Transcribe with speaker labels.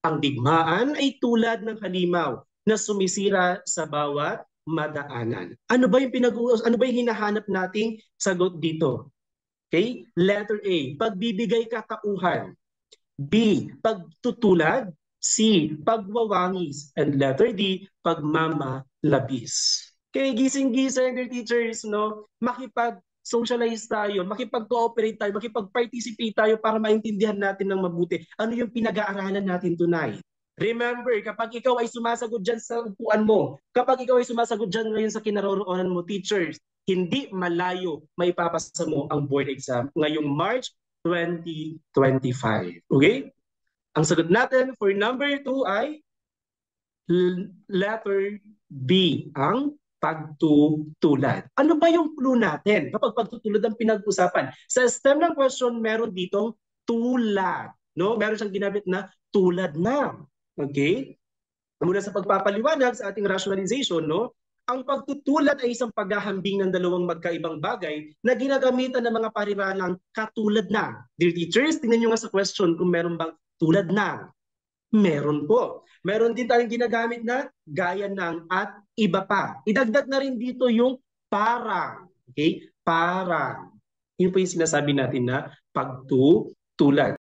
Speaker 1: Ang digmaan ay tulad ng halimaw na sumisira sa bawat madaanan. Ano ba yung hinahanap nating sagot dito? Okay? Letter A, pagbibigay katauhan. B, pagtutulad. C, pagwawangis. And letter D, pagmamalabis. Okay, gising-gising, dear teachers, no? Makipag-socialize tayo, makipag-cooperate tayo, makipag-participate tayo para maintindihan natin ng mabuti ano yung pinag-aaralan natin tonight. Remember, kapag ikaw ay sumasagot dyan sa upuan mo, kapag ikaw ay sumasagot dyan ngayon sa kinaroroonan mo, teachers, hindi malayo may papasa mo ang board exam ngayong March 2025. Okay? Ang sagot natin for number 2 ay letter B, ang pagtutulad. Ano ba yung clue natin kapag pagtutulad ang pinag-usapan? Sa stem ng question, meron ditong tulad. No? Meron siyang ginamit na tulad na. Okay? Mula sa pagpapaliwanag sa ating rationalization, no? Ang pagtutulad ay isang paghahambing ng dalawang magkaibang bagay na ginagamitan ng mga pariranang katulad na. Dear teachers, tingnan nyo nga sa question kung meron bang tulad na. Meron po. Meron din tayong ginagamit na gaya ng at iba pa. Idagdag na rin dito yung parang. Okay? Parang. Yun po yung sinasabi natin na pagtutulad.